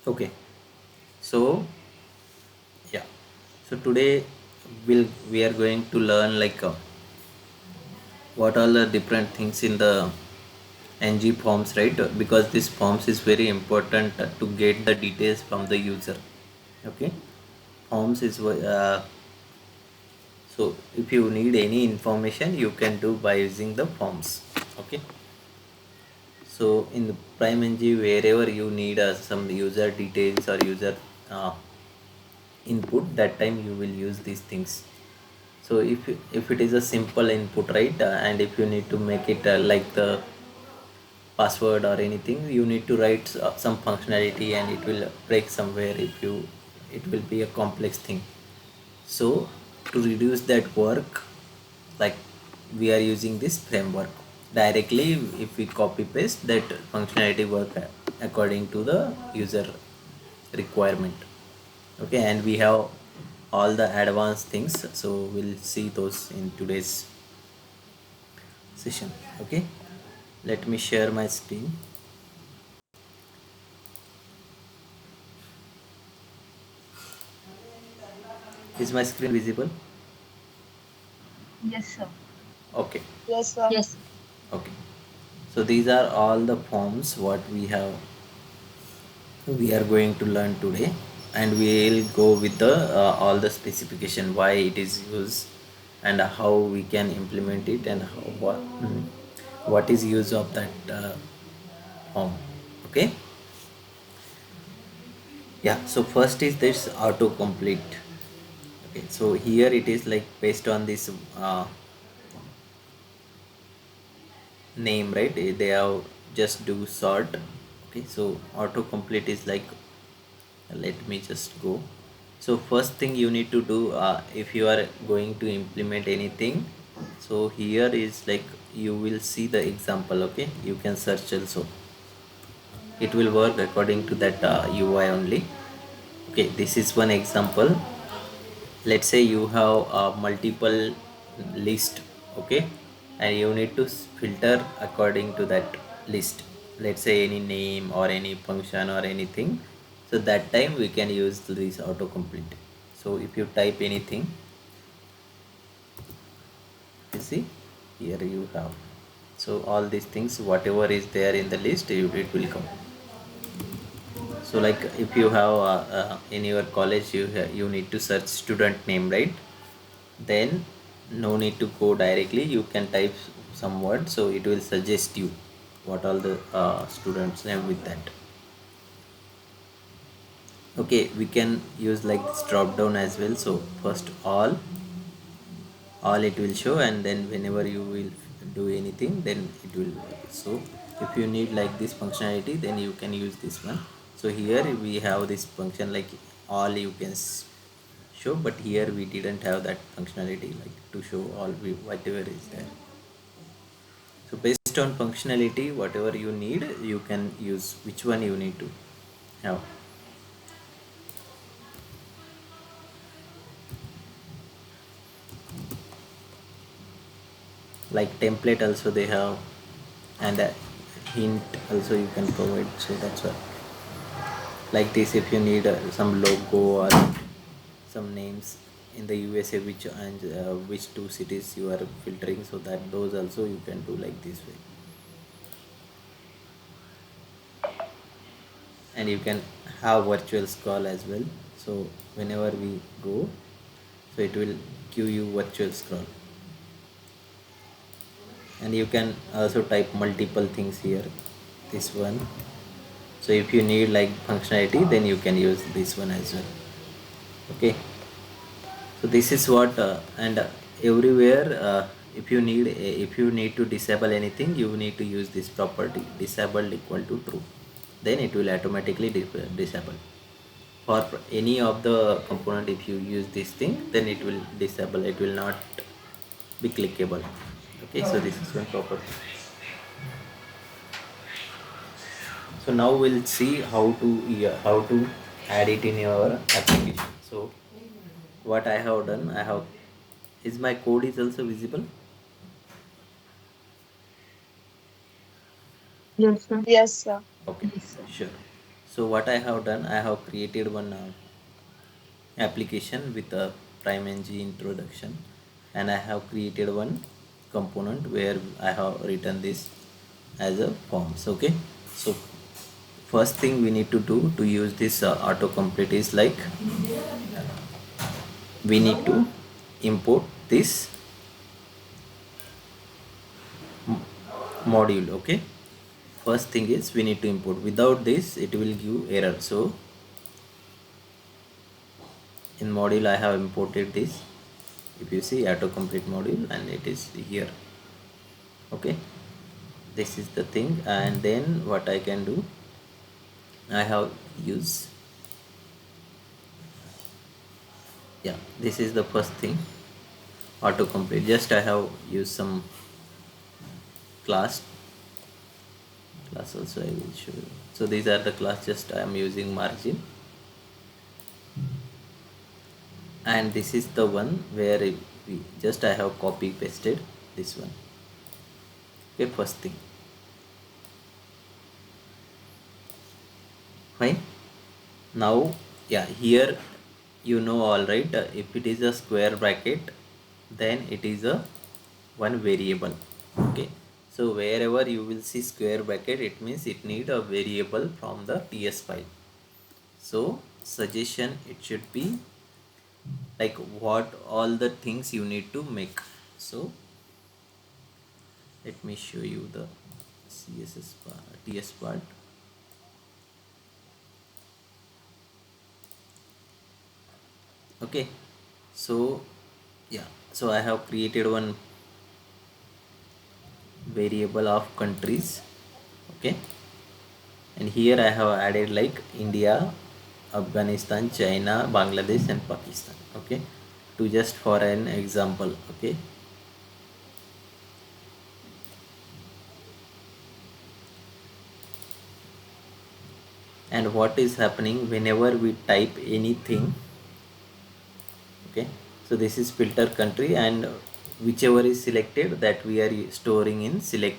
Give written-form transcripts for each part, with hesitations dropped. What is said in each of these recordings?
Okay, so yeah, so today we are going to learn like what are the different things in the ng forms, right? Because this forms is very important to get the details from the user. Okay, forms is so if you need any information you can do by using the forms. Okay, so in the PrimeNG, wherever you need some user details or user uh, input, that time you will use these things. So if it is a simple input, right, and if you need to make it like the password or anything, you need to write some functionality and it will break somewhere. If you it will be a complex thing. So to reduce that work, like we are using this framework directly. If we copy paste that functionality work according to the user requirement. Okay, and we have all the advanced things, so we'll see those in today's session. Okay, let me share my screen. Is my screen visible? Yes, sir. Okay. Yes, sir. Yes. Okay, so these are all the forms what we are going to learn today, and we will go with the all the specification why it is used and how we can implement it and what is use of that form. Okay, yeah, so first is this autocomplete. Okay, so here it is like based on this name, right? They have just do sort. Okay, so autocomplete is like, let me just go. So first thing you need to do, if you are going to implement anything, so here is like you will see the example. Okay, you can search also, it will work according to that UI only. Okay, this is one example. Let's say you have a multiple list. Okay, and you need to filter according to that list. Let's say any name or any function or anything, so that time we can use this autocomplete. So if you type anything, you see here you have, so all these things whatever is there in the list, it will come. So like if you have in your college you need to search student name, right? Then no need to go directly, you can type some word, so it will suggest you what all the students name with that. Okay, we can use like this drop down as well. So first all it will show, and then whenever you will do anything, then it will work. So if you need like this functionality, then you can use this one. So here we have this function like all you can show, but here we didn't have that functionality like to show all whatever is there. So based on functionality, whatever you need, you can use which one you need to have. Like template also they have, and a hint also you can provide. So that's why like this, if you need some logo or some names in the USA, which and which two cities you are filtering, so that those also you can do like this way. And you can have virtual scroll as well. So whenever we go, so it will give you virtual scroll. And you can also type multiple things here, this one. So if you need like functionality, then you can use this one as well. Okay, so this is what and everywhere if you need to disable anything, you need to use this property disabled equal to true, then it will automatically disable. For any of the component, if you use this thing, then it will disable, it will not be clickable. Okay, so this is one property. So now we'll see how to, yeah, how to add it in your application. So what I have done, I have, is my code is also visible? Yes, sir. Yes, sir. Okay, Yes, sir. sure. So what I have done, I have created one application with a PrimeNG introduction, and I have created one component where I have written this as a forms. Okay, so first thing we need to do to use this autocomplete is like we need to import this module. Okay, first thing is we need to import. Without this it will give error. So in module I have imported this. If you see autocomplete module, and it is here. Okay, this is the thing. And then what I can do, I have use, yeah, this is the first thing, autocomplete. Just I have used some class also I will show you. So these are the class, just I am using margin, and this is the one where we just I have copy pasted this one. Okay, first thing, fine. Now, yeah, here you know all right, if it is a square bracket, then it is a one variable. Okay, so wherever you will see square bracket, it means it need a variable from the ts file. So suggestion, it should be like what all the things you need to make. So let me show you the css part, ts part. Okay, so yeah, so I have created one variable of countries. Okay, and here I have added like India, Afghanistan, China, Bangladesh and Pakistan. Okay, to just for an example. Okay, and what is happening whenever we type anything. Okay, so this is filter country, and whichever is selected, that we are storing in selected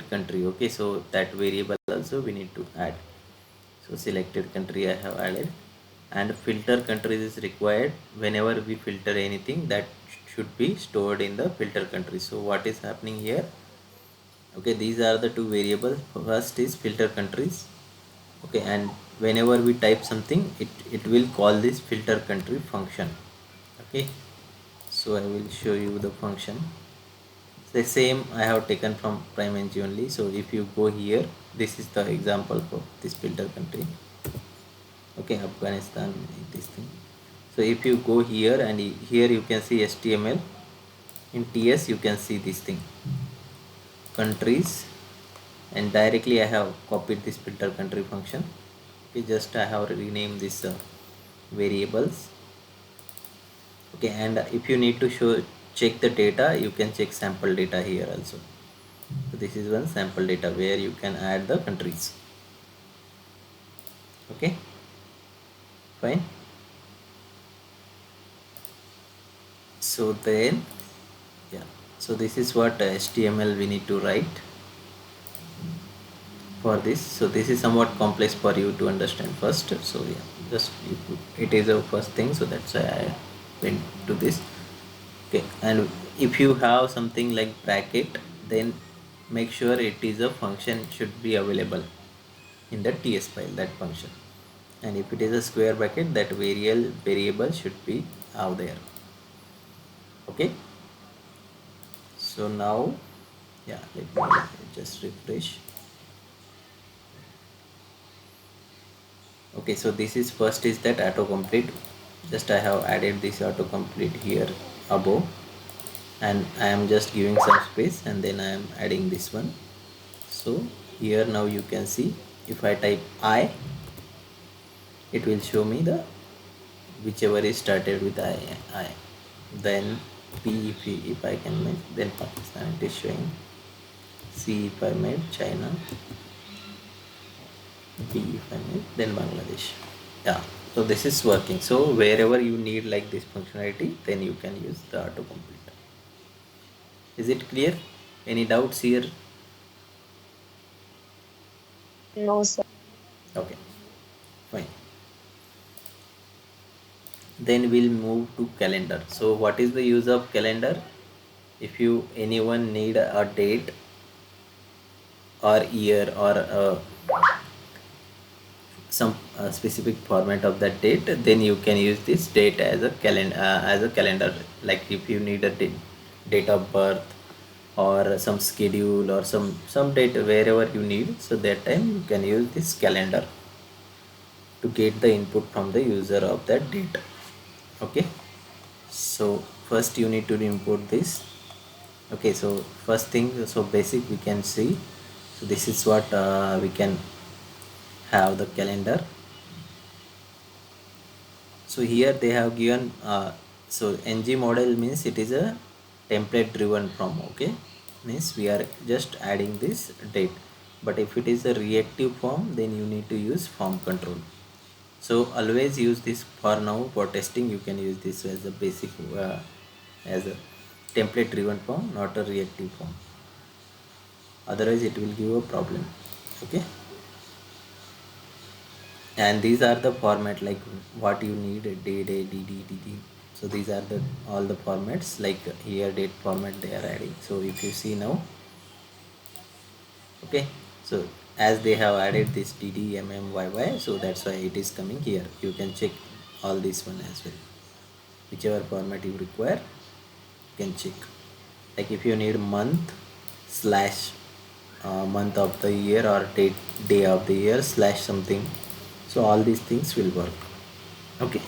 country. Okay, so that variable also we need to add. So selected country I have added, and filter countries is required. Whenever we filter anything, that should be stored in the filter country. So what is happening here? Okay, these are the two variables. First is filter countries. Okay, and whenever we type something, it will call this filter country function. Okay, so I will show you the function. The same I have taken from PrimeNG only. So if you go here, this is the example for this filter country. Okay, Afghanistan, this thing. So if you go here, and here you can see HTML. In TS you can see this thing, countries, and directly I have copied this filter country function. Okay, just I have renamed this variables. Okay, and if you need to check the data, you can check sample data here also. So this is one sample data where you can add the countries. Okay, fine. So then, yeah, so this is what HTML we need to write for this. So this is somewhat complex for you to understand first. So yeah, just it is a first thing, so that's why I went to this. Okay, and if you have something like bracket, then make sure it is a function should be available in the ts file, that function. And if it is a square bracket, that variable should be out there. Okay, so now, yeah, let me just refresh. Okay, so this is first is that autocomplete. Just I have added this autocomplete here above, and I am just giving some space, and then I am adding this one. So here now you can see, if I type I, it will show me the whichever is started with I. Then P, if I can make, then Pakistan it is showing. C if I made China, B if I made, then Bangladesh. Yeah, so this is working. So wherever you need like this functionality, then you can use the autocomplete. Is it clear? Any doubts here? No, sir. Okay, fine. Then we'll move to calendar. So what is the use of calendar? If you anyone need a date or year or some specific format of that date, then you can use this date as a calendar. Like if you need a date of birth or some schedule or some date wherever you need, so that time you can use this calendar to get the input from the user of that date. Okay, so first you need to import this. Okay, so first thing, so basic we can see. So this is what we can have the calendar. So here they have given so ng model means it is a template driven from. Okay, means we are just adding this date. But if it is a reactive form, then you need to use form control. So always use this. For now, for testing, you can use this as a basic as a template driven form, not a reactive form. Otherwise it will give a problem. Okay, and these are the format, like what you need: day, dd. So these are the all the formats, like here date format they are adding. So if you see now, okay, so as they have added this dd so that's why it is coming here. You can check all this one as well. Whichever format you require, you can check. Like if you need month slash month of the year, or day of the year slash something, so all these things will work. Okay,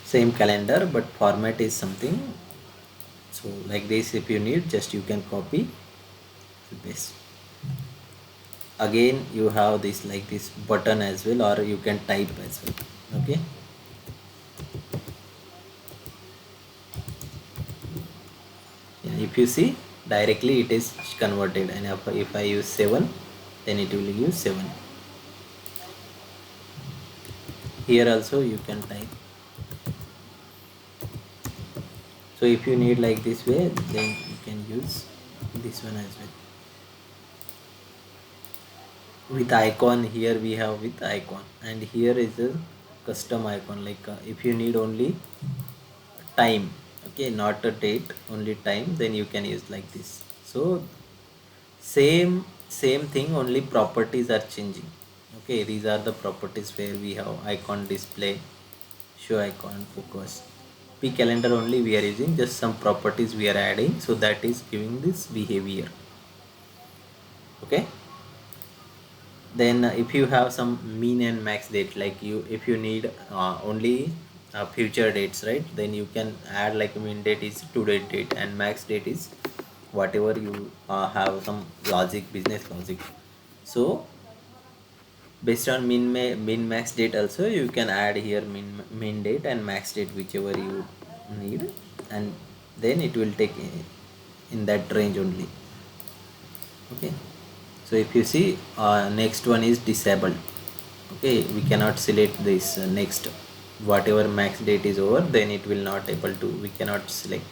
same calendar but format is something. So like this, if you need, just you can copy and paste. Again you have this, like this button as well, or you can type as well. Okay, yeah, if you see, directly it is converted. And if I use 7, then it will use 7. Here also you can type. So if you need like this way, then you can use this one as well. With icon, here we have with icon, and here is a custom icon. Like if you need only time, okay, not a date, only time, then you can use like this. So same thing, only properties are changing. Okay, these are the properties where we have icon display, show icon, focus. P calendar only we are using, just some properties we are adding, so that is giving this behavior. Okay, then if you have some min and max date, like you, if you need only future dates, right, then you can add like min date is today date, and max date is whatever you have some logic, business logic. So based on min max date also, you can add here min date and max date, whichever you need, and then it will take in that range only. Okay, so if you see, next one is disabled. Okay, we cannot select this next. Whatever max date is over, then it will not able to, we cannot select.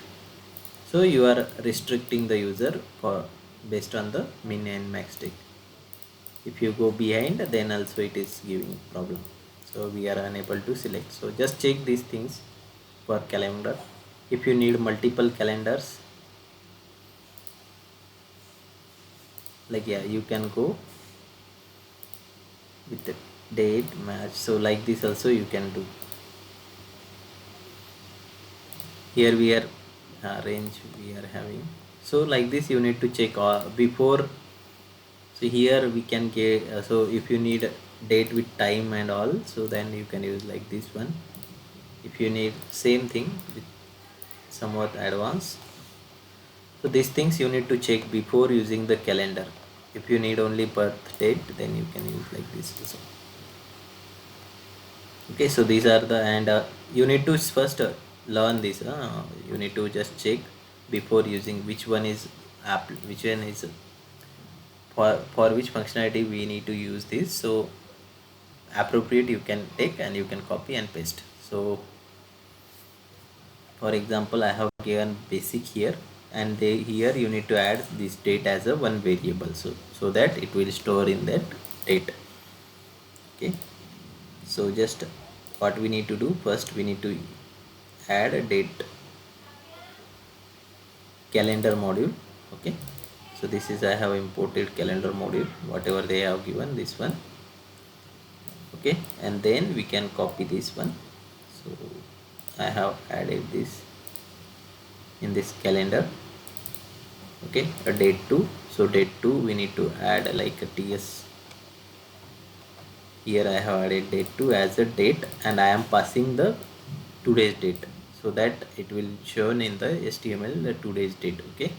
So you are restricting the user for based on the min and max date. If you go behind, then also it is giving problem. So we are unable to select. So just check these things for calendar. If you need multiple calendars, like, yeah, you can go with the date match. So like this also you can do. Here we are range we are having. So like this you need to check before. So here we can get so if you need date with time and all, so then you can use like this one. If you need same thing with somewhat advanced, so these things you need to check before using the calendar. If you need only birth date, then you can use like this also. Okay, so these are the, and you need to first learn this. You need to just check before using which one is app, which one is for which functionality we need to use this. So appropriate you can take, and you can copy and paste. So for example, I have given basic here, and here you need to add this date as a one variable, so that it will store in that date. Okay, so just what we need to do, first we need to add a date calendar module. Okay, so this is, I have imported calendar module, whatever they have given, this one. Okay, and then we can copy this one. So I have added this in this calendar. Okay, a date 2. So date 2 we need to add like a ts. Here I have added date 2 as a date, and I am passing the today's date, so that it will shown in the HTML the today's date. Okay,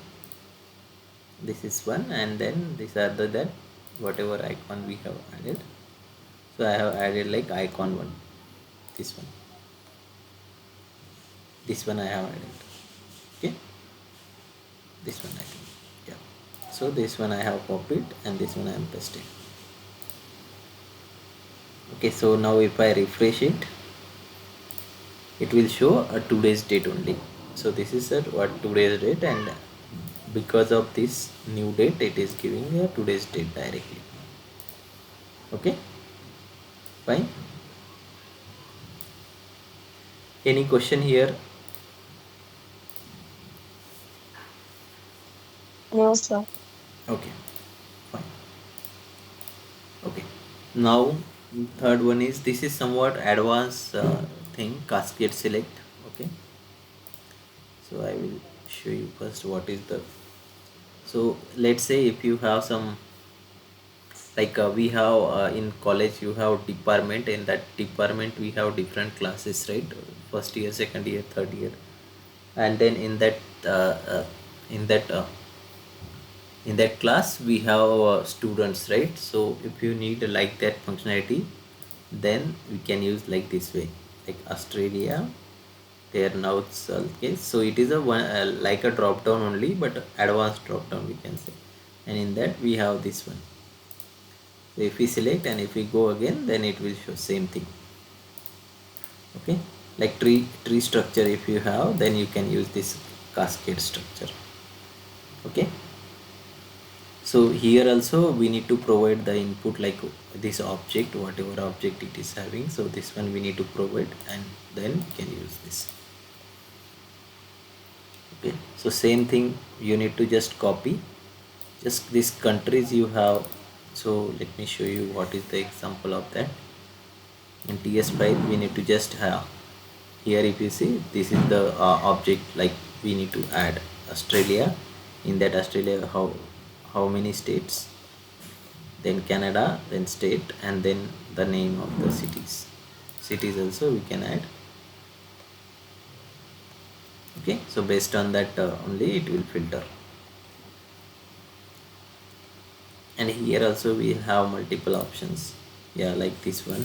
this is one, and then these are the that whatever icon we have added. So I have added like icon one, this one, this one I have added. Okay, this one I think, yeah. So this one I have copied, and this one I am pasted. Okay, so now if I refresh it, it will show a today's date only. So this is a what today's date, and because of this new date it is giving a today's date directly. Okay, fine. Any question here? No, sir. Okay, fine. Okay, now third one is, this is somewhat advanced thing, cascade select. Okay, so I will show you first what is the. So let's say if you have some, like we have in college you have department, in that department we have different classes, right? First year, second year, third year, and then uh, uh, in that uh, in that class we have students, right? So if you need like that functionality, then we can use like this way, like Australia. There now it's okay, so it is a one like a drop down only, but advanced drop down we can say, and in that we have this one. So if we select and if we go again, then it will show same thing. Okay, like tree structure if you have, then you can use this cascade structure. Okay, so here also we need to provide the input, like this object, whatever object it is having, so this one we need to provide, and then we can use this. Okay, so same thing, you need to just copy just these countries you have. So let me show you what is the example of that. In ts file we need to just have, here if you see, this is the object, like we need to add Australia. In that Australia, how many states, then Canada, then state, and then the name of the cities also we can add. Okay, so based on that only it will filter. And here also we have multiple options, yeah, like this one,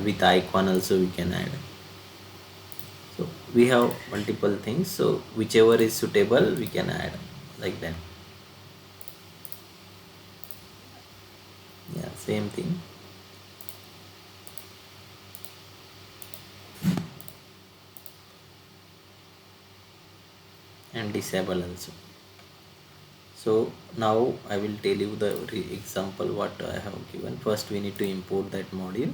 with icon also we can add. So we have multiple things, so whichever is suitable we can add, like that. Yeah, same thing. And disable also. So now I will tell you the example what I have given. First we need to import that module.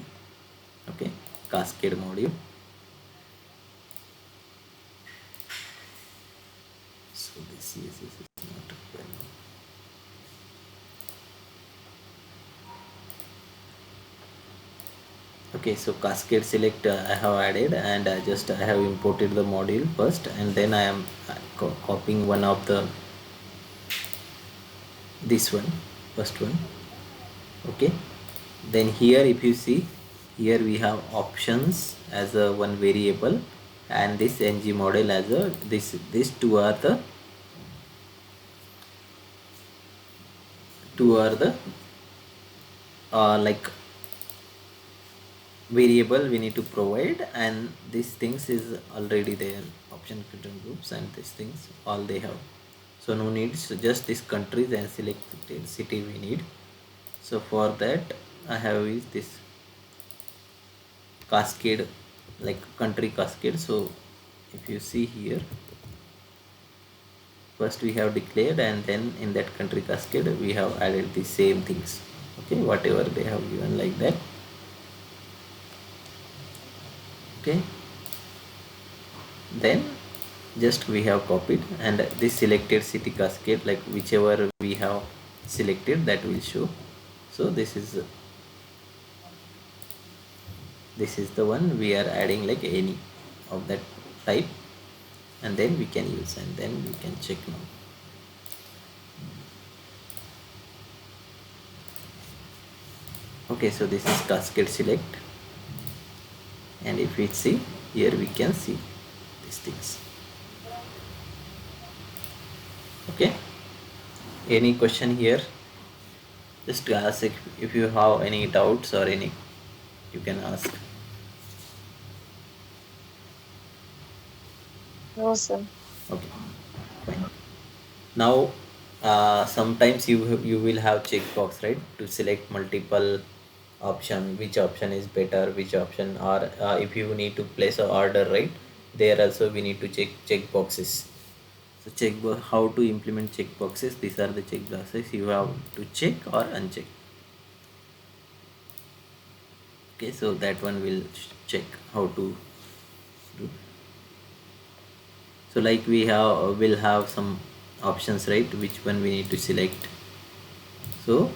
Okay, cascade module. So this CSS is not required. Okay, so cascade select I have added, and I have imported the module first, and then I am copying one of the this one, first one. Okay, then here if you see, here we have options as a one variable, and this ng model as a this two are the like variable we need to provide, and these things is already there, option filter groups, and these things all they have. So no need, so just this countries and select the city we need. So for that I have is this cascade, like country cascade. So if you see here, first we have declared, and then in that country cascade we have added the same things. Okay, whatever they have given, like that. Okay, then just we have copied, and this selected city cascade, like whichever we have selected, that will show. So this is the one we are adding, like any of that type, and then we can use, and then we can check now. Okay, so this is cascade select, and if we see here, we can see these things. Okay, any question here? Just ask if you have any doubts or any, you can ask. No, sir. Okay, fine. Now sometimes you will have checkbox, right, to select multiple option, which option is better, which option, or if you need to place a order, right, there also we need to check boxes. So how to implement check boxes, these are the check boxes you have to check or uncheck. Okay, so that one will check how to do. So like we have will have some options, right, which one we need to select. So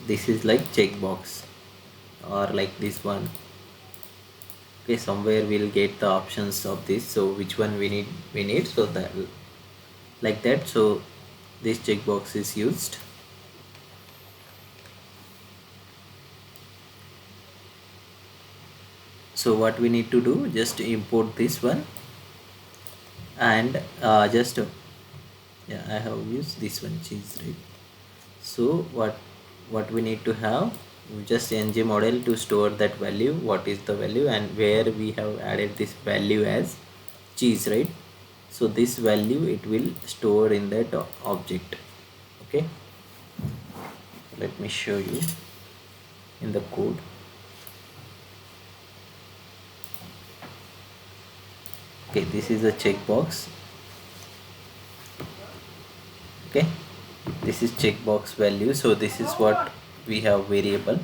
this is like checkbox, or like this one. Okay, somewhere we'll get the options of this, so which one we need, so that like that, so this checkbox is used. So what we need to do, just import this one, and just yeah, I have used this one, cheese, right. So what we need to have, just ng model to store that value, what is the value, and where we have added this value as cheese, right. So this value, it will store in that object. Okay, let me show you in the code. Okay, this is a checkbox. Okay, this is checkbox value, so this is what we have variable.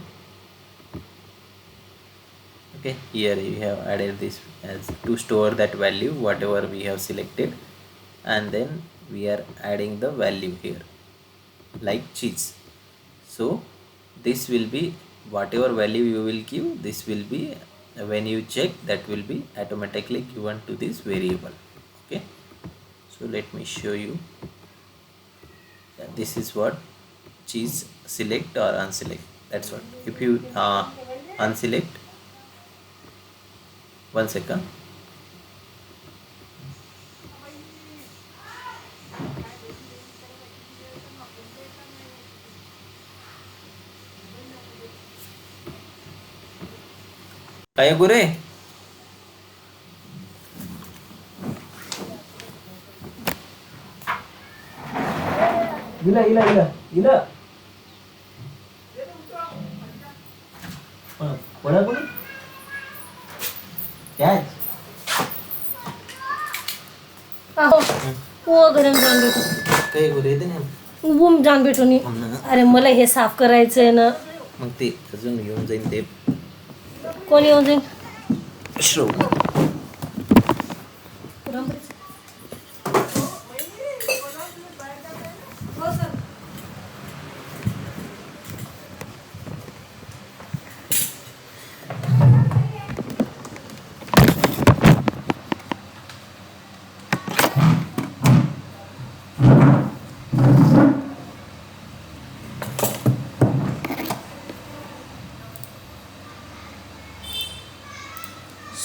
Okay, here you have added this as to store that value whatever we have selected, and then we are adding the value here, like cheese. So this will be, whatever value you will give, this will be, when you check, that will be automatically given to this variable. Okay, so let me show you. This is what cheese, select or unselect, that's what. If you unselect, one second. काय गुरे, ಇಲ್ಲ ಒಳಗೂ ಯಾಕೆ आहो वो घरी जाऊन भेटू काही गुरे येते ना. उभून जाऊन भेटू नी. अरे मला हे साफ करायचंय ना. मग ते अजून येऊन जाईल ते. कोण येऊन जाईल? श्रव.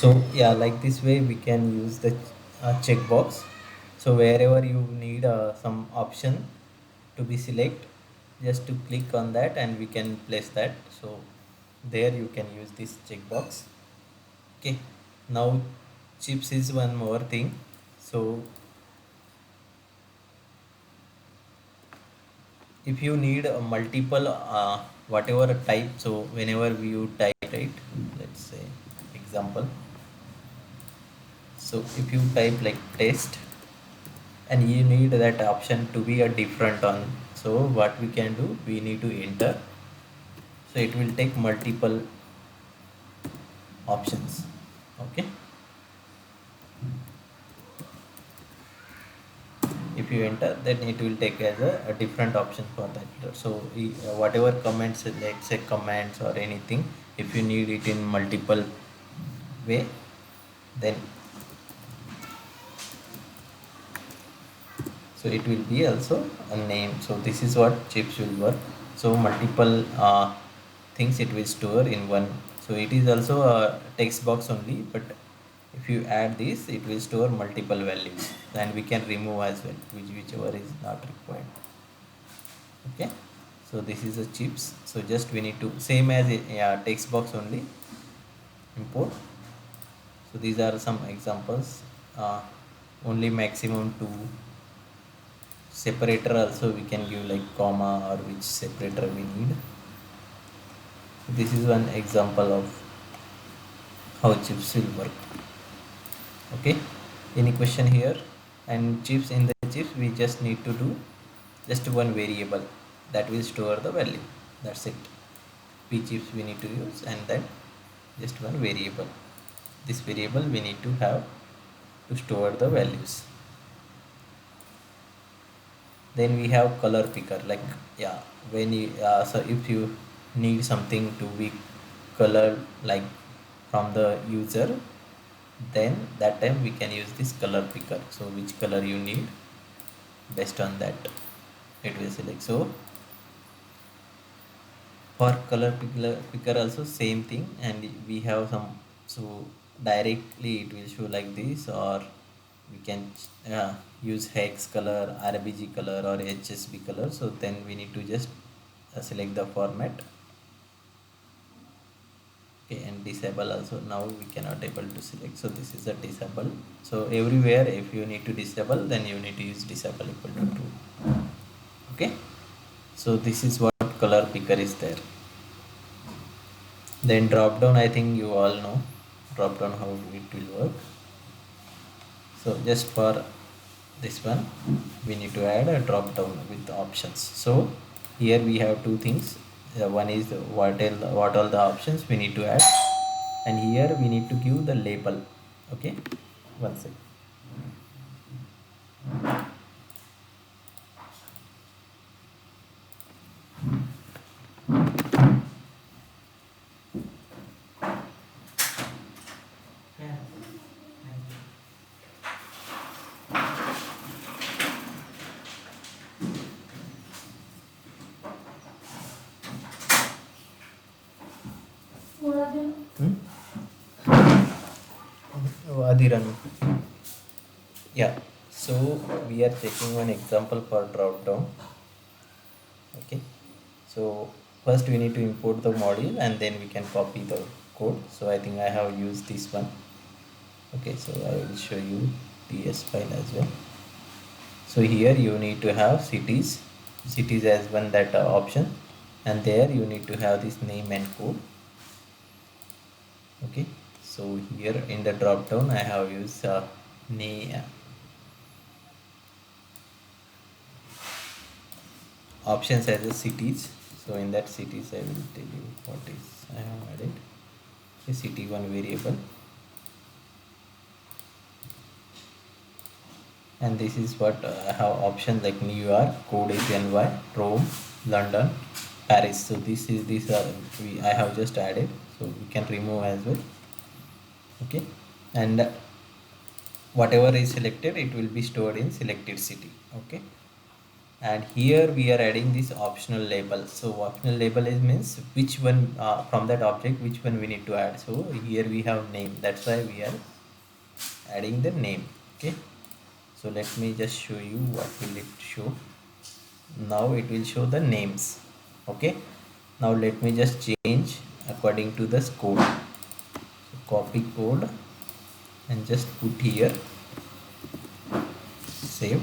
So yeah, like this way we can use the checkbox. So wherever you need some option to be select, just to click on that and we can place that. So there you can use this checkbox. Okay, now chips is one more thing. So if you need a multiple whatever type, so whenever you type, right, let's say example. So if you type like test, and you need that option to be a different one, so what we can do, we need to enter. So it will take multiple options. Okay, if you enter, then it will take as a different option for that. So whatever comments, like say comments or anything, if you need it in multiple way, then so it will be also a name. So this is what chips will work. So multiple things it will store in one. So it is also a text box only, but if you add this, it will store multiple values, and we can remove as well, whichever is not required. Okay, so this is a chips. So just we need to same as a, yeah, text box only, import. So these are some examples. Only maximum two. Separator also we can give like comma or which separator we need. This is one example of how chips will work. Okay, any question here? And chips, in the chips we just need to do just one variable that will store the value. That's it. P chips we need to use, and then just one variable. This variable we need to have to store the values. Then we have color picker, like, yeah, when you so if you need something to be colored like from the user, then that time we can use this color picker. So which color you need, based on that it will select. So for color picker also same thing, and we have some. So directly it will show like this, or we can use hex color, rbg color, or hsb color. So then we need to just select the format. Okay, and disable also, now we cannot able to select, so this is a disable. So everywhere if you need to disable, then you need to use disable equal to true. Okay, so this is what color picker is there. Then drop down, I think you all know drop down how it will work. So just for this one, we need to add a drop down with the options. So here we have two things. One is what all the options we need to add, and here we need to give the label. Okay, one second. Hmm? Oh, Adiran. Yeah, so we are checking one example for drop down. Okay, so first we need to import the module, and then we can copy the code. So I think I have used this one. Okay, so I will show you ts file as well. So here you need to have cities as one that option, and there you need to have this name and code. Okay, so here in the drop down I have used name options as a cities. So in that cities I will tell you what is I have added a city one variable, and this is what I have options like New York, code is NY, Rome, London, Paris. So these are I have just added, so we can remove as well. Okay, and whatever is selected, it will be stored in selected city. Okay, and here we are adding this optional label. So optional label is means which one from that object, which one we need to add. So here we have name, that's why we are adding the name. Okay, so let me just show you what will it show. Now it will show the names. Okay, now let me just change according to this code. So copy code and just put here, save.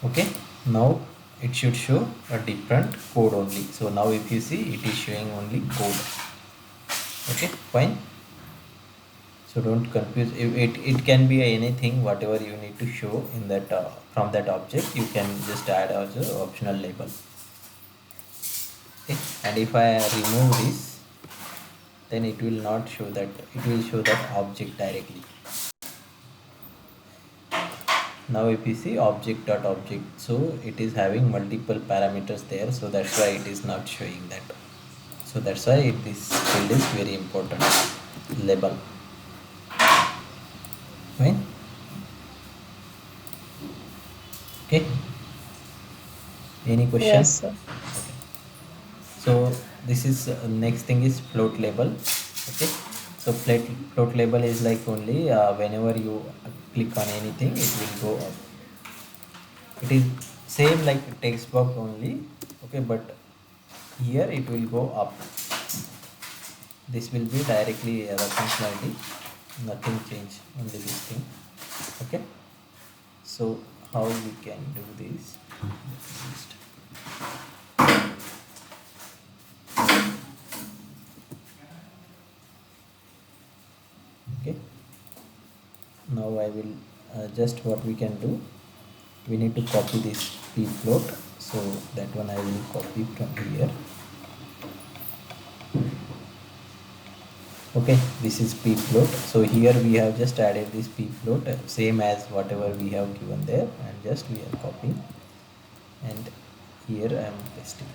Okay, now it should show a different code only. So now if you see, it is showing only code. Okay, fine. So don't confuse it can be anything, whatever you need to show in that from that object, you can just add as a optional label. Okay, and if I remove this, then it will not show that, it will show that object directly. Now if you see object dot object, so it is having multiple parameters there, so that's why it is not showing that. So that's why this field is very important, label. Right? Okay, any question? Yes, sir. So this is next thing is float label. Okay, so float label is like only whenever you click on anything it will go up. It is same like text box only. Okay, but here it will go up. This will be directly the functionality, nothing change, only this thing. Okay, so how we can do this? Okay, now I will just what we can do, we need to copy this p float, so that one I will copy from here. Okay, this is p float, so here we have just added this p float same as whatever we have given there, and just we are copying, and here I am pasting.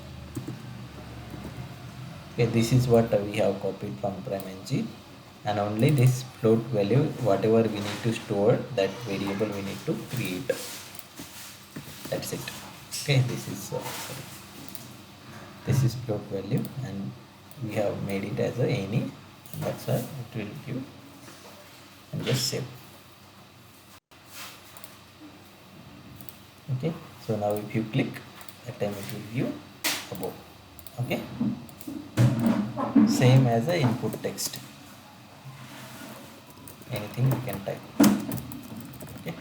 Okay, this is what we have copied from PrimeNG, and only this float value whatever we need to store, that variable we need to create, that's it. Okay, this is sorry, this is float value, and we have made it as a any, and that's why it will give, and just save. Okay, so now if you click, that time it will view above. Okay, same as a input text, anything you can type. Okay,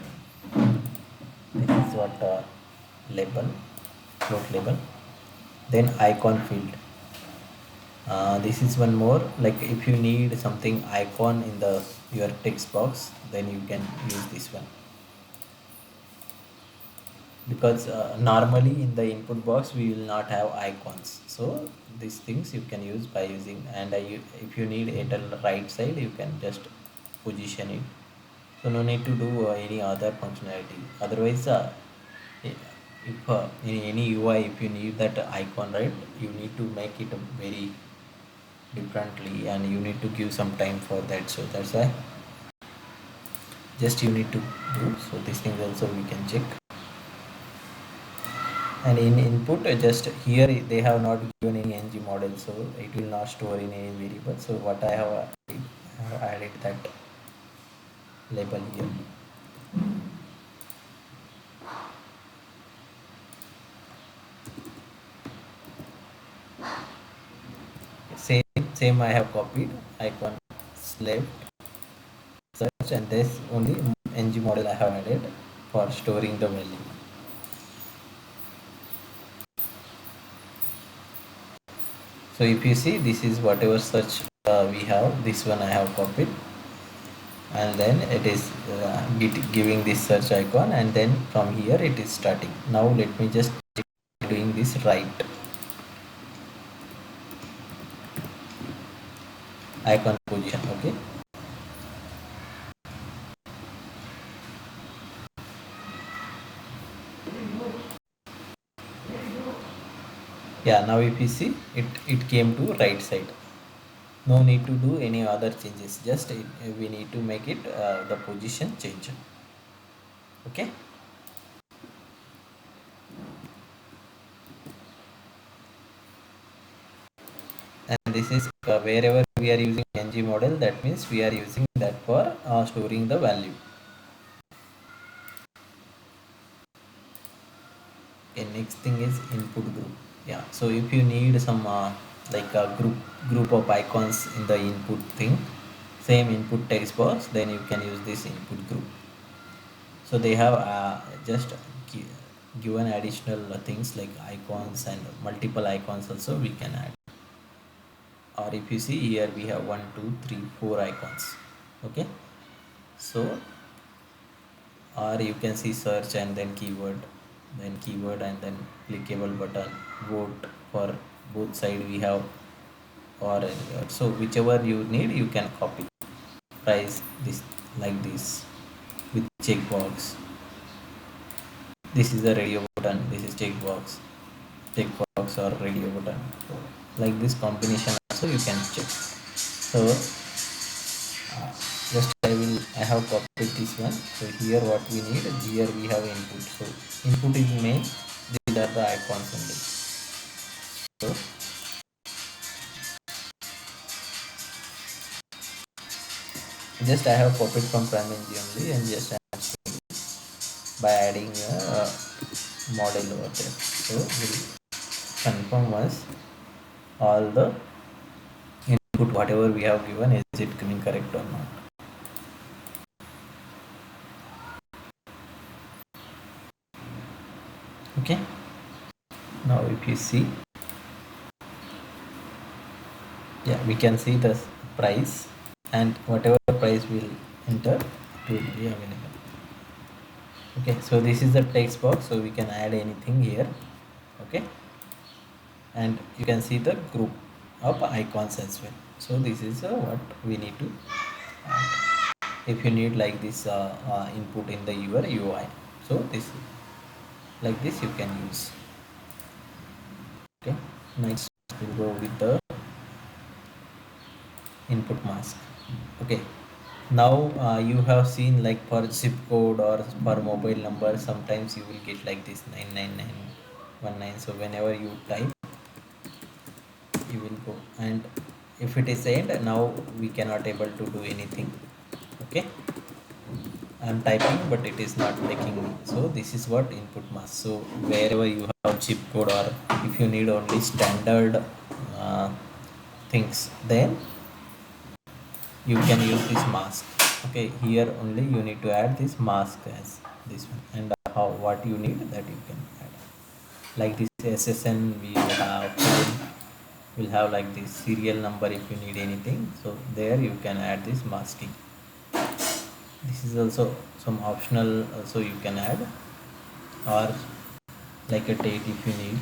this is what label, float label. Then icon field, this is one more, like if you need something icon in the your text box, then you can use this one, because normally in the input box we will not have icons, so these things you can use by using, and if you need it on the right side you can just position it, so no need to do any other functionality. Otherwise if in any UI if you need that icon, right, you need to make it very differently, and you need to give some time for that, so that's why just you need to do. So this thing also we can check, and in input just here they have not given any ng model, so it will not store in any variable, so what I have added that label here. Same I have copied icon slave search, and this only ng model I have added for storing the value. So if you see, this is whatever search we have, this one I have copied, and then it is giving this search icon, and then from here it is starting. Now let me just doing this right icon position. Okay, yeah, now if you see, it came to right side. No need to do any other changes, just we need to make it the position change. Okay, and this is wherever we are using ng model, that means we are using that for storing the value. Okay, next thing is input group. Yeah, so if you need some like a group of icons in the input thing, same input text box, then you can use this input group. So they have just given additional things like icons, and multiple icons also we can add. Or if you see here, we have 1 2 3 4 icons. Okay, so or you can see search and then keyword, and then clickable button, vote. For both side we have or so whichever you need you can copy. Price this like this with checkbox. This is the radio button, this is checkbox or radio button. So like this combination also you can check. So just I have copied this one. So here what we need, here we have input. So input is main, these are the icons only. So just I have copied from PrimeNG only, and just I am showing by adding a model over there. So we'll confirm once all the input whatever we have given, is it coming correct or not. Okay, now if you see, yeah, we can see the price, and whatever price we'll enter it will be available. Okay, so this is the text box, so we can add anything here. Okay, and you can see the group of icons as well. So this is what we need to add. If you need like this input in the your UI, so this like this you can use. Okay, next we'll go with the input mask. Okay, now you have seen like for zip code or for mobile number, sometimes you will get like this 99919. So whenever you type, you will go, and if it is end, now we cannot able to do anything. Okay, I'm typing but it is not taking me. So this is what input mask. So wherever you have zip code, or if you need only standard things, then you can use this mask. Okay, here only you need to add this mask as this one, and how what you need that you can add. Like this SSN we have code, will have like this serial number if you need anything. So there you can add this masking. This is also some optional, also you can add, or like a date if you need.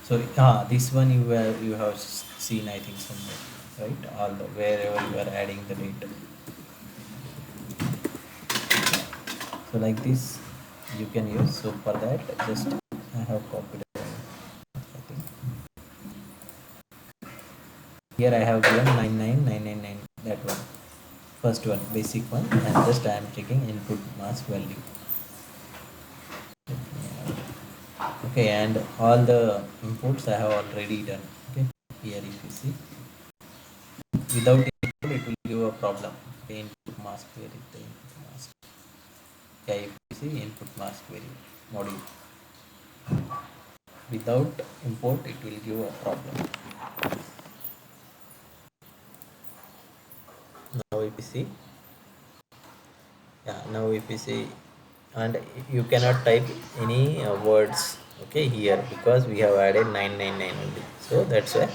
So this one you have seen I think somewhere, right? All the wherever you are adding the date. So like this you can use. So for that, just I have copied I think. Here I have given 99999, that one, first one, basic one, and just I am checking input mask value. Okay, and all the inputs I have already done. Okay, here if you see, without input it will give a problem. Okay, input mask, where is the input mask? Yeah, if you see input mask variable module, without import it will give a problem. Now if you see, yeah, now if you see, and you cannot type any words, okay, here, because we have added 999 only. So that's why,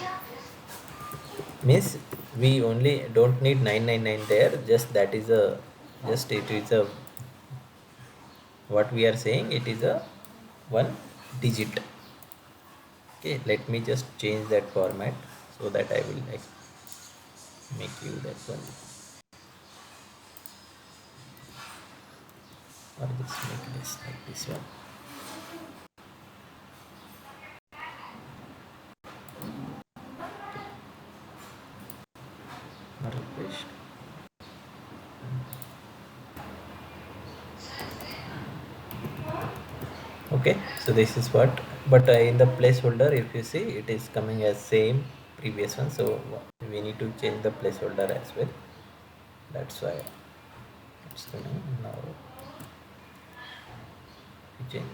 means we only don't need 999 there, just that is a, just it is a, what we are saying, it is a one digit. Okay, let me just change that format so that I will like make you that one, or just make this like this one. Or refresh. Okay, so this is what, but in the placeholder if you see, it is coming as same previous one, so we need to change the placeholder as well. That's why it's coming now. We change.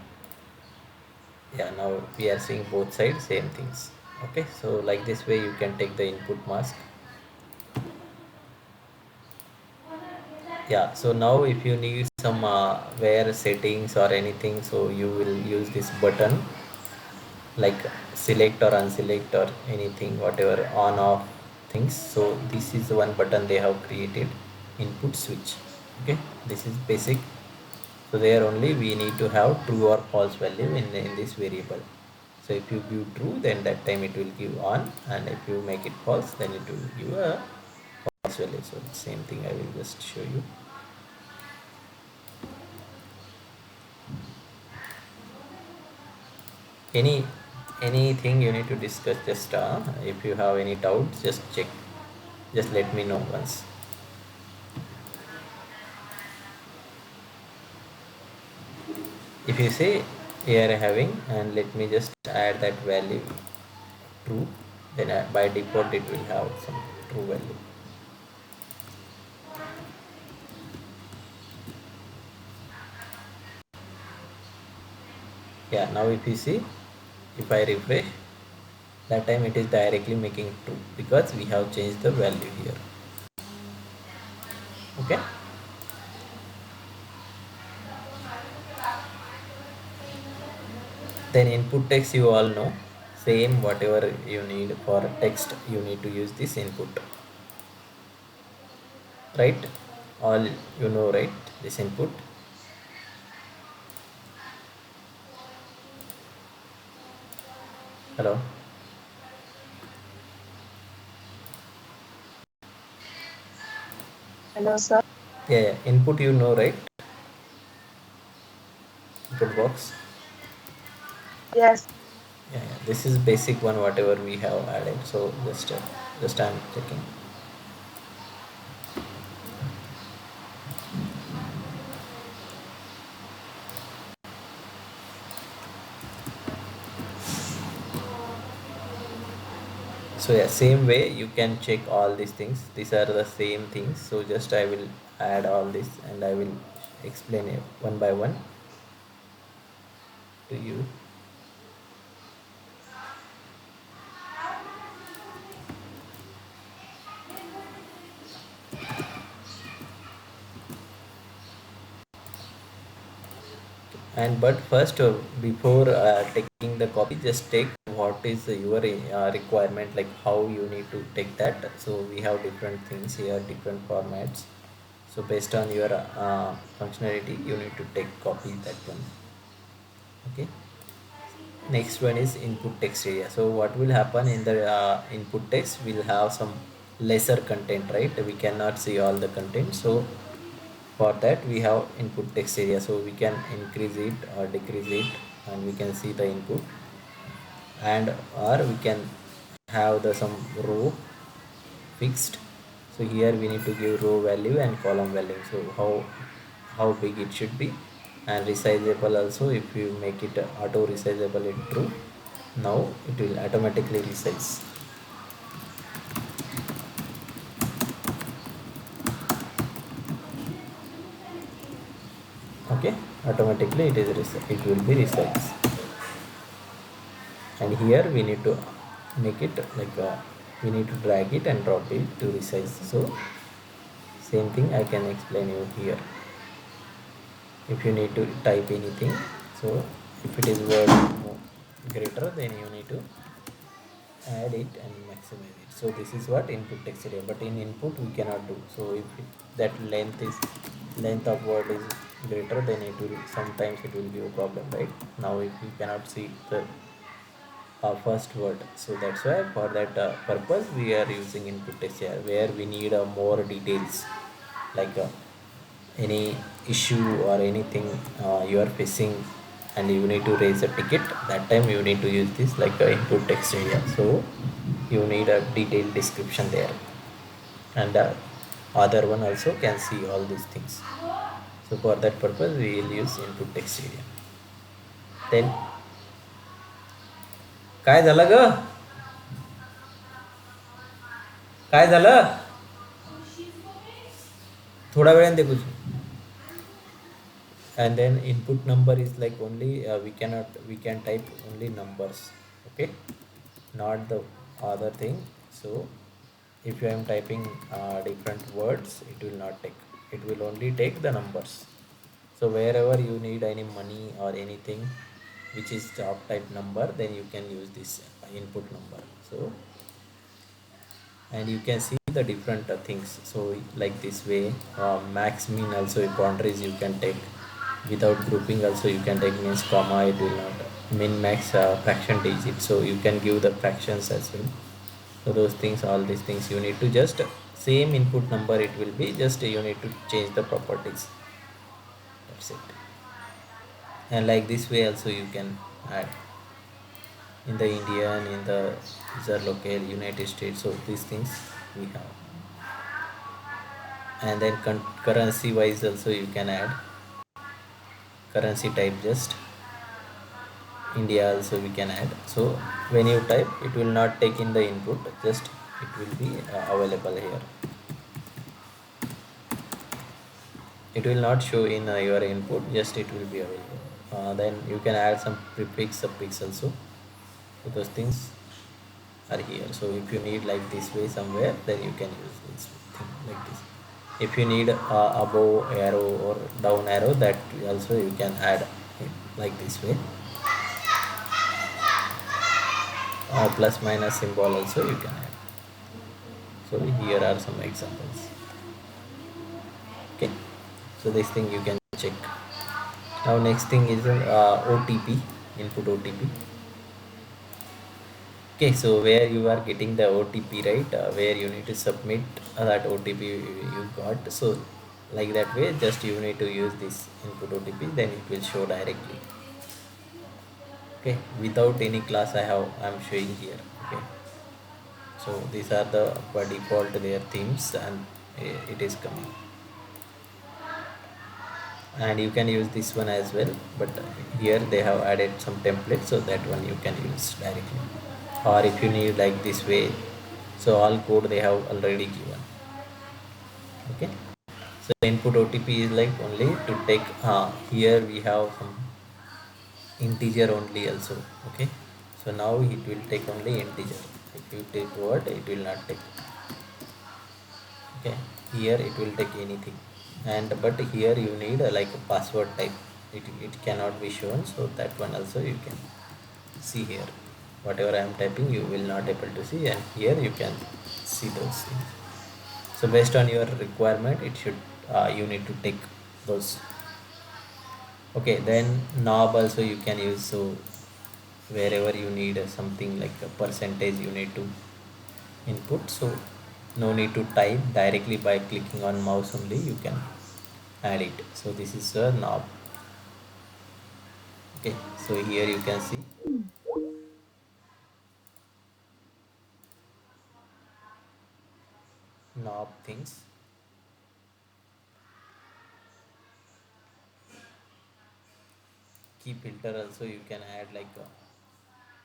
Yeah, now we are seeing both sides same things. Okay, so like this way you can take the input mask. Yeah, so now if you need some where settings or anything, so you will use this button, like select or unselect or anything, whatever on off things. So this is the one button they have created, input switch. Okay, this is basic. So there only we need to have true or false value in this variable. So if you give true, then that time it will give on, and if you make it false, then it will give a false value. So same thing I will just show you. any anything you need to discuss, just if you have any doubts, just check, just let me know once. If you say here having, and let me just add that value true, then by default it will have some true value. Yeah, now if you see, if I refresh, that time it is directly making true because we have changed the value here. Okay, then input text you all know, same whatever you need for text you need to use this input, right? All you know, right? This input. Hello. Hello, sir. Yeah, yeah, input you know, right? Input box. Yes. Yeah, yeah, this is basic one whatever we have added, so just I'm checking. So yeah, same way you can check all these things, these are the same things, so just I will add all this and I will explain it one by one to you. And but first, before taking the copy, just take what is your requirement, like how you need to take that. So we have different things here, different formats. So based on your functionality, you need to take copy that one. Okay. Next one is input text area. So what will happen in the input text, will have some lesser content, right? We cannot see all the content, so for that we have input text area, so we can increase it or decrease it, and we can see the input, and or we can have the some row fixed. So here we need to give row value and column value, so how big it should be, and resizable also. If you make it auto resizable it true, now it will automatically resize. Okay, automatically it will be resize. And here we need to make it like we need to drag it and drop it to resize. So same thing I can explain you here. If you need to type anything, so if it is word greater, then you need to add it and maximize it. So this is what input text area, but in input we cannot do. So if that length of word is greater, then it will sometimes it will give a problem, right? Now if you cannot see the first word, so that's why for that purpose we are using input text here, where we need more details, like any issue or anything you are facing and you need to raise a ticket, that time you need to use this like input text area. So you need a detailed description there, and other one also can see all these things. So for that purpose we will use input text area. Then काय झालं ग, काय झालं, थोडा वेळाने दे कुछ. And then input number is like only we can type only numbers. Okay, not the other thing. So if I am typing different words, it will not take, it will only take the numbers. So wherever you need any money or anything which is job type number, then you can use this input number. So and you can see the different things, so like this way, max min also boundaries you can take, without grouping also you can take, means comma it will not min max fraction digit, so you can give the fractions as well. So those things, all these things you need to just same input number it will be, just you need to change the properties. That's it. And like this way also you can add in the Indian, in the user local, United States. So these things we have. And then currency wise also you can add currency type, just India also we can add. So when you type, it will not take in the input, just it will be available here. It will not show in your input, just it will be available. Then you can add some prefix suffix also. So those things are here. So if you need like this way somewhere, then you can use this thing like this. If you need above arrow or down arrow, that also you can add it like this way. Plus minus symbol also you can add. So here are some examples. Okay, so this thing you can check. Now next thing is OTP, input OTP. Okay, so where you are getting the OTP, right? Where you need to submit that OTP you got. So like that way, just you need to use this input OTP, then it will show directly. Okay, without any class I'm showing here. Okay, so these are the by default their themes, and it is coming. And you can use this one as well, but here they have added some template, so that one you can use directly. Or if you need like this way, so all code they have already given. Okay, so input OTP is like only to take here we have some integer only also. Okay, so now it will take only integer. If you take word, it will not take. Okay, here it will take anything. And but here you need like a password type, it cannot be shown, so that one also you can see here. Whatever I am typing, you will not able to see, and here you can see those things. So based on your requirement, it should you need to take those. Okay, then knob also you can use. So wherever you need something like a percentage, you need to input. So no need to type, directly by clicking on mouse only you can add it. So this is a knob. Okay, so here you can see knob things. Key filter also you can add, like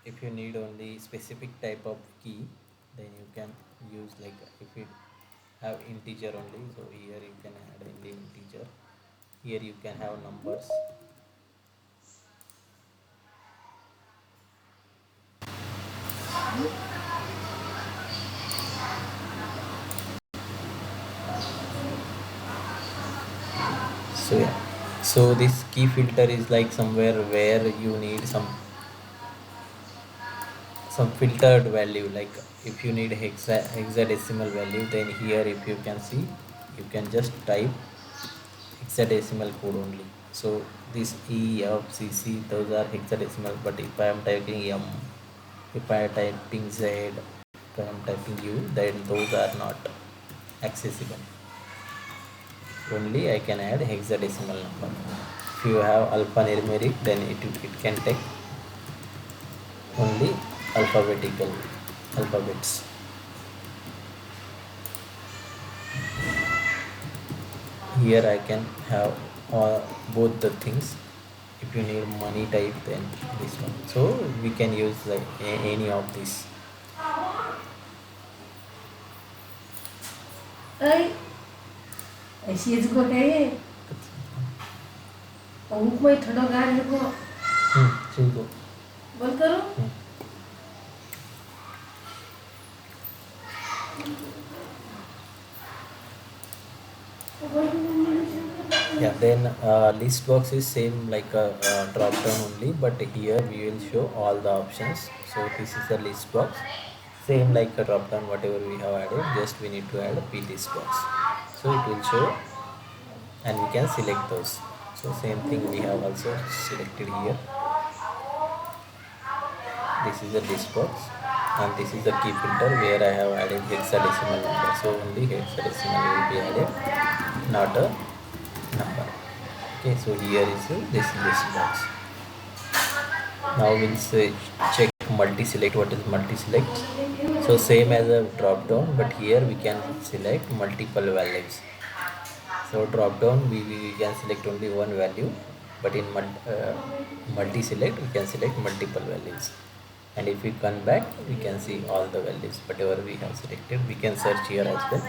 if you need only specific type of key, then you can use, like if you have integer only, so here you can add in the integer. Here you can have numbers. So yeah, so this key filter is like somewhere where you need some filtered value. Like if you need hexadecimal value, then here if you can see, you can just type hexadecimal code only. So this E, F, C, C, those are hexadecimal. But if I am typing M, if I am typing Z, if I am typing U, then those are not accessible. Only I can add hexadecimal number. If you have alphanumeric, then it can take only alphabetical alphabets. Here I can have both the things. If you need money type, then this one. So we can use like any of these. ऐ ऐसी as को है ये ऊँट में ठंडा गार है को Simple. बंद करो Yeah, then list box is same like a drop down only, but here we will show all the options. So this is a list box, same like a drop down, whatever we have added, just we need to add a p list box. So it will show, and we can select those. So same thing we have also selected here. this is a list box, and this is the key filter where I have added hexadecimal number. So only hexadecimal will be added, not a number. Okay, so here is this list box. Now we'll say check multi-select. What is multi-select? So same as a drop down, but here we can select multiple values. So drop down we can select only one value, but in multi-select we can select multiple values. And if we come back, we can see all the values whatever we have selected. We can search here as well.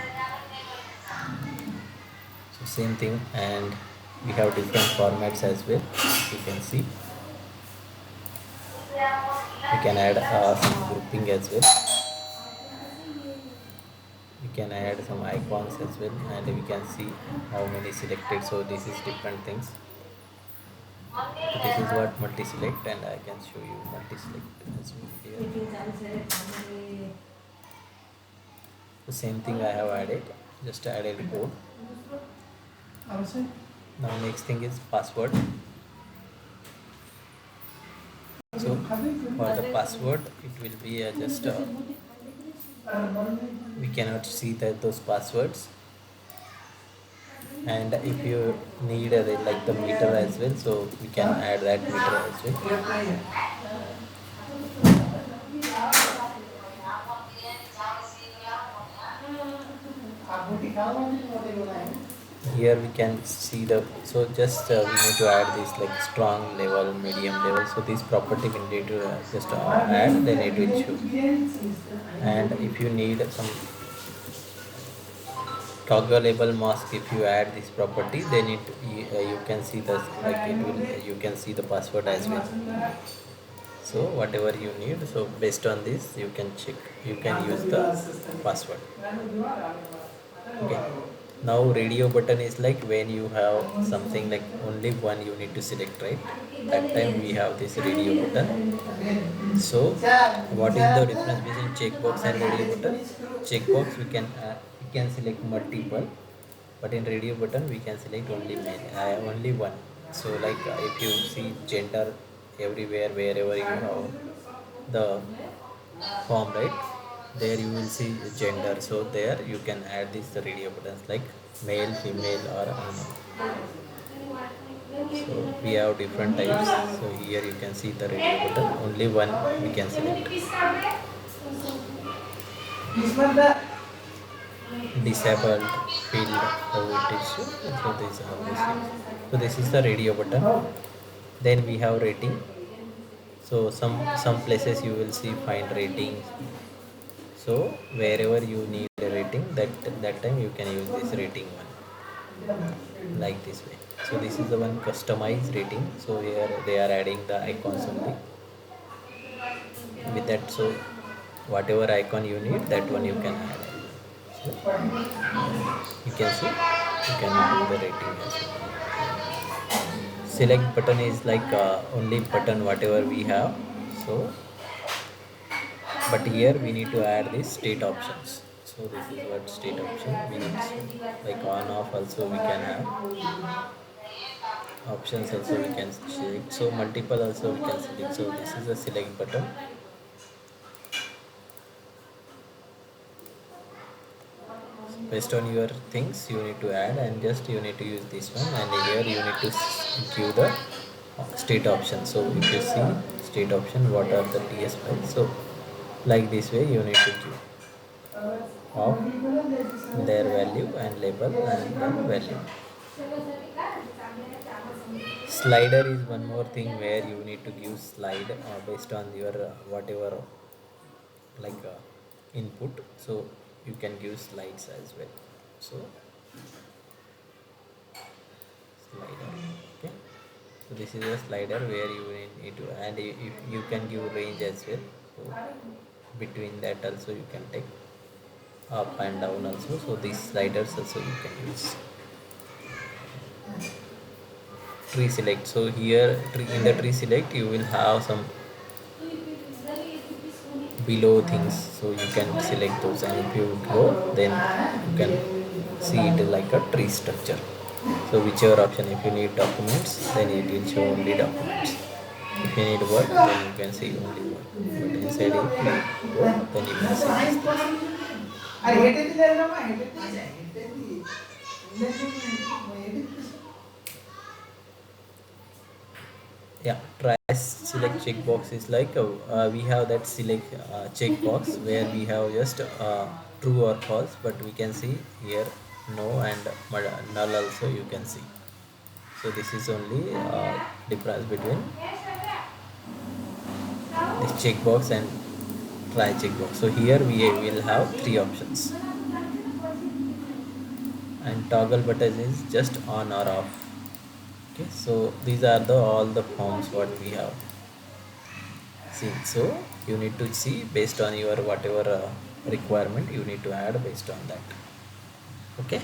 So same thing, and we have different formats as well. You can see we can add some grouping as well. We can add some icons as well, and we can see how many selected. So this is different things. So this is what multi-select, and I can show you multi-select as well here. The same thing I have added, just added code. Now next thing is password. So for the password, it will be just we cannot see that those passwords. And if you need like the meter as well, so we can add that meter as well. Here we can see the, so just we need to add this like strong level, medium level. So this property we need to just add, then it will show. And if you need some toggleable mask, if you add this property, then you can see the like it will, you can see the password as well. So whatever you need, so based on this you can check, you can use the password. Okay, now radio button is like when you have something like only one you need to select, right? That time we have this radio button. So what is the difference between checkbox and radio button? Checkbox we can select multiple, but in radio button we can select only one. So like if you see gender everywhere, wherever you have the form, right, there you will see gender. So there you can add these radio buttons like male, female, or unknown. So we have different types. So here you can see the radio button, only one we can select. Disabled, field, how it is. So this is how this is. So this is the radio button. Then we have rating. So some places you will see find rating. So wherever you need a rating, that time you can use this rating one, like this way. So this is the one customized rating. So here they are adding the icons only with that. So whatever icon you need, that one you can add. So you can see, you can do the rating as well. Select button is like only button whatever we have. So but here we need to add these state options. So this is what state option we need to, like on off also we can have options, also we can select. So multiple also we can select. So this is a select button. Based on your things you need to add, and just you need to use this one, and here you need to give the state option. So if you see state option, what are the TS files, so like this way you need to give of their value and label and then value. Slider is one more thing where you need to give slide based on your whatever like input. So you can give slides as well. So slider, okay. So this is a slider where you need to, and if you can give range as well. So between that also you can take up and down also. So these sliders also you can use. Tree select. So here in the tree select you will have some below things, so you can select those, and if you go then you can see it like a tree structure. So whichever option, if you need documents then it will show only documents. If you need word, then you can see only word. But inside it, then you can see this thing. Yeah, try select checkbox is like we have that select checkbox where we have just true or false, but we can see here no and null also you can see. So this is only difference between this checkbox and try checkbox. So here we will have three options, and toggle button is just on or off. Okay, so these are the all the forms what we have seen. So you need to see based on your whatever requirement you need to add based on that. Okay.